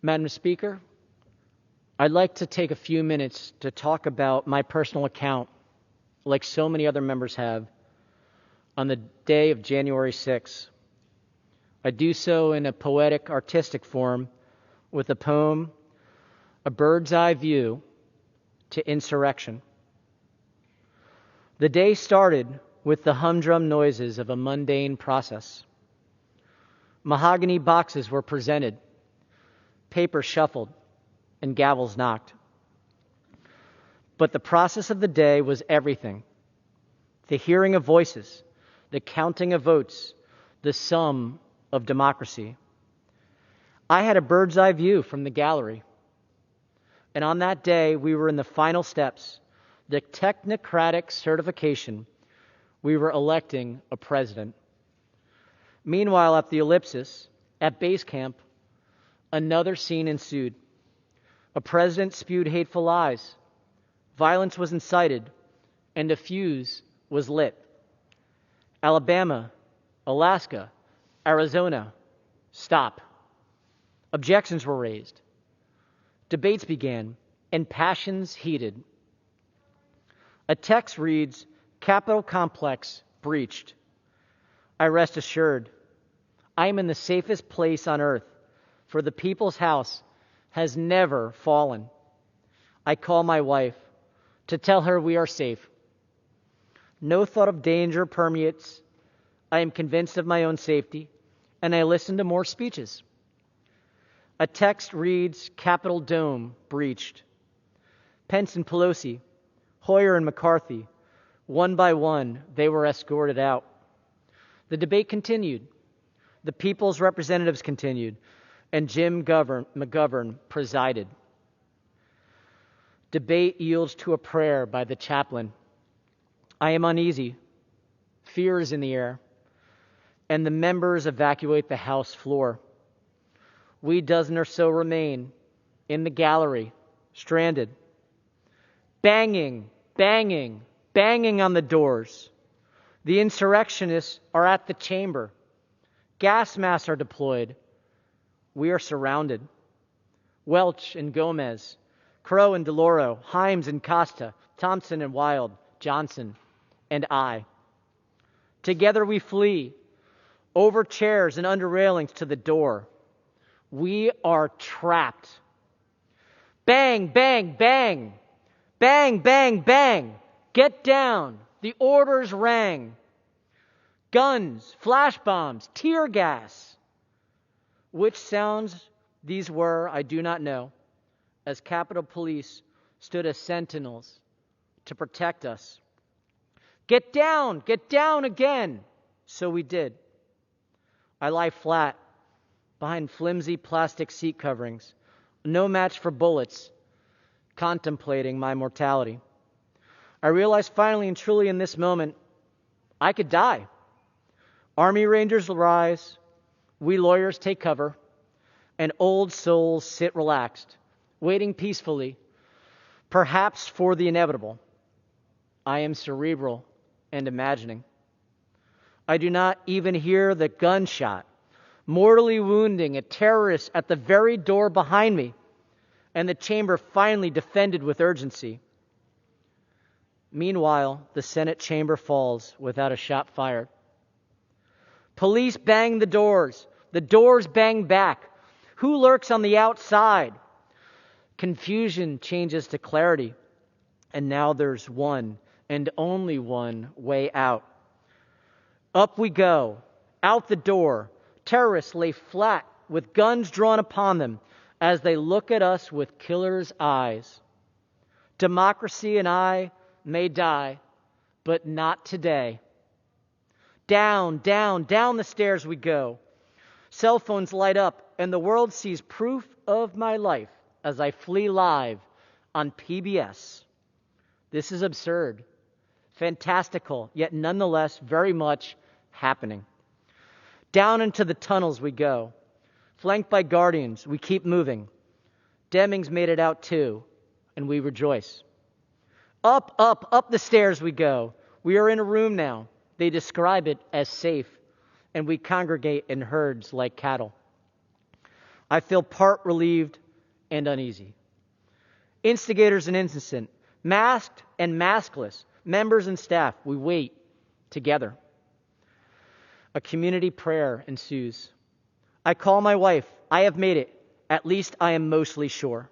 Madam Speaker, I'd like to take a few minutes to talk about my personal account, like so many other members have, on the day of January 6th. I do so in a poetic, artistic form with the poem, A Bird's Eye View to Insurrection. The day started with the humdrum noises of a mundane process. Mahogany boxes were presented, paper shuffled, and gavels knocked. But the process of the day was everything. The hearing of voices, the counting of votes, the sum of democracy. I had a bird's eye view from the gallery. And on that day, we were in the final steps, the technocratic certification. We were electing a president. Meanwhile, at the ellipsis, at base camp, another scene ensued. A president spewed hateful lies. Violence was incited, and a fuse was lit. Alabama, Alaska, Arizona, stop. Objections were raised. Debates began, and passions heated. A text reads, Capitol Complex breached. I rest assured, I am in the safest place on earth, for the people's house has never fallen. I call my wife to tell her we are safe. No thought of danger permeates. I am convinced of my own safety, and I listen to more speeches. A text reads, Capitol Dome breached. Pence and Pelosi, Hoyer and McCarthy, one by one, they were escorted out. The debate continued. The people's representatives continued, and Jim McGovern presided. Debate yields to a prayer by the chaplain. I am uneasy. Fear is in the air, and the members evacuate the House floor. We dozen or so remain in the gallery, stranded. Banging, banging, banging on the doors. The insurrectionists are at the chamber. Gas masks are deployed. We are surrounded. Welch and Gomez, Crow and DeLauro, Himes and Costa, Thompson and Wild, Johnson and I. Together we flee, over chairs and under railings to the door. We are trapped. Bang, bang, bang. Bang, bang, bang. Get down. The orders rang. Guns, flash bombs, tear gas. Which sounds these were, I do not know, as Capitol Police stood as sentinels to protect us. Get down again. So we did. I lie flat behind flimsy plastic seat coverings, no match for bullets, contemplating my mortality. I realized finally and truly in this moment, I could die. Army Rangers rise, we lawyers take cover, and old souls sit relaxed, waiting peacefully, perhaps for the inevitable. I am cerebral and imagining. I do not even hear the gunshot, mortally wounding a terrorist at the very door behind me, and the chamber finally defended with urgency. Meanwhile, the Senate chamber falls without a shot fired. Police bang the doors bang back. Who lurks on the outside? Confusion changes to clarity, and now there's one and only one way out. Up we go, out the door. Terrorists lay flat with guns drawn upon them as they look at us with killer's eyes. Democracy and I may die, but not today. Down, down, down the stairs we go. Cell phones light up, and the world sees proof of my life as I flee live on PBS. This is absurd, fantastical, yet nonetheless very much happening. Down into the tunnels we go. Flanked by guardians, we keep moving. Demings made it out too, and we rejoice. Up the stairs we go. We are in a room now. They describe it as safe, and we congregate in herds like cattle. I feel part relieved and uneasy. Instigators and innocent, masked and maskless, members and staff, we wait together. A community prayer ensues. I call my wife. I have made it. At least I am mostly sure.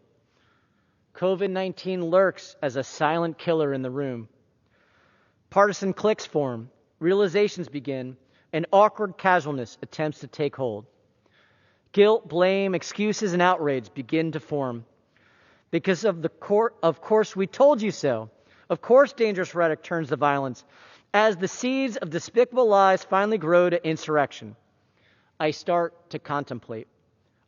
COVID-19 lurks as a silent killer in the room. Partisan cliques form, realizations begin, and awkward casualness attempts to take hold. Guilt, blame, excuses, and outrage begin to form. Because of course we told you so. Of course dangerous rhetoric turns to violence. As the seeds of despicable lies finally grow to insurrection, I start to contemplate.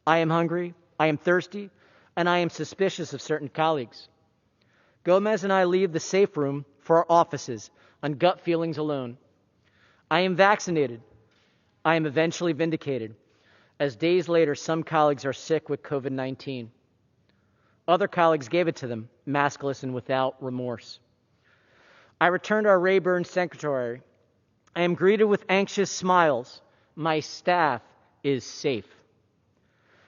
I am hungry, I am thirsty, and I am suspicious of certain colleagues. Gomez and I leave the safe room for our offices on gut feelings alone. I am vaccinated. I am eventually vindicated, as days later some colleagues are sick with COVID-19. Other colleagues gave it to them, maskless and without remorse. I return to our Rayburn secretary. I am greeted with anxious smiles. My staff is safe.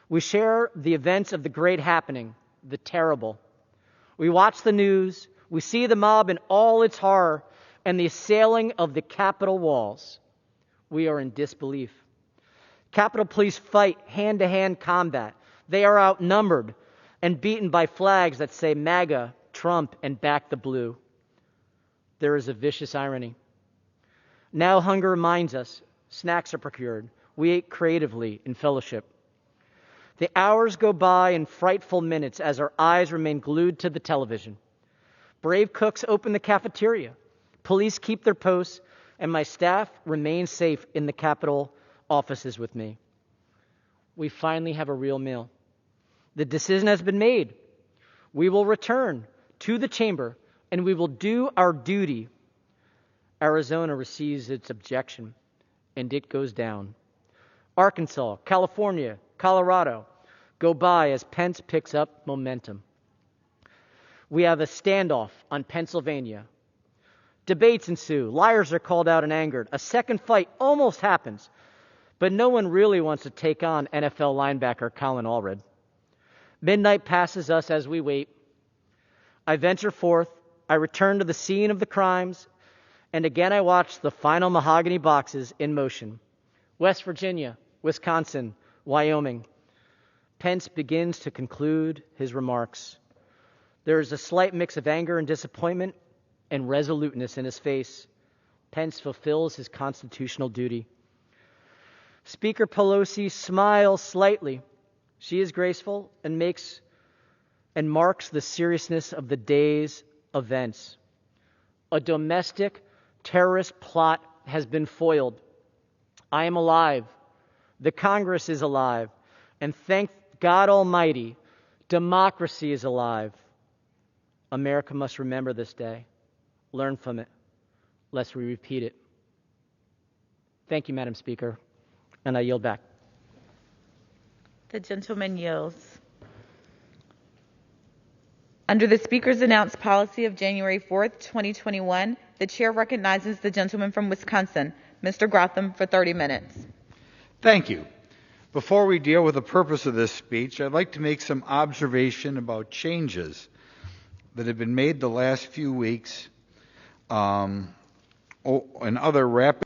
We share the events of the great happening, the terrible. We watch the news. We see the mob in all its horror and the assailing of the Capitol walls. We are in disbelief. Capitol Police fight hand-to-hand combat. They are outnumbered and beaten by flags that say MAGA, Trump, and back the blue. There is a vicious irony. Now hunger reminds us. Snacks are procured. We ate creatively in fellowship. The hours go by in frightful minutes as our eyes remain glued to the television. Brave cooks open the cafeteria. Police keep their posts, and my staff remain safe in the Capitol offices with me. We finally have a real meal. The decision has been made. We will return to the chamber, and we will do our duty. Arizona receives its objection, and it goes down. Arkansas, California, Colorado go by as Pence picks up momentum. We have a standoff on Pennsylvania. Debates ensue. Liars are called out and angered. A second fight almost happens, but no one really wants to take on NFL linebacker Colin Allred. Midnight passes us as we wait. I venture forth. I return to the scene of the crimes, and again I watch the final mahogany boxes in motion. West Virginia, Wisconsin, Wyoming. Pence begins to conclude his remarks. There is a slight mix of anger and disappointment and resoluteness in his face. Pence fulfills his constitutional duty. Speaker Pelosi smiles slightly. She is graceful and marks the seriousness of the day's events. A domestic terrorist plot has been foiled. I am alive. The Congress is alive. And thank God Almighty, democracy is alive. America must remember this day. Learn from it, lest we repeat it. Thank you, Madam Speaker, and I yield back. The gentleman yields. Under the Speaker's announced policy of January 4th, 2021, the Chair recognizes the gentleman from Wisconsin, Mr. Grotham, for 30 minutes. Thank you. Before we deal with the purpose of this speech, I'd like to make some observation about changes that have been made the last few weeks and other rapid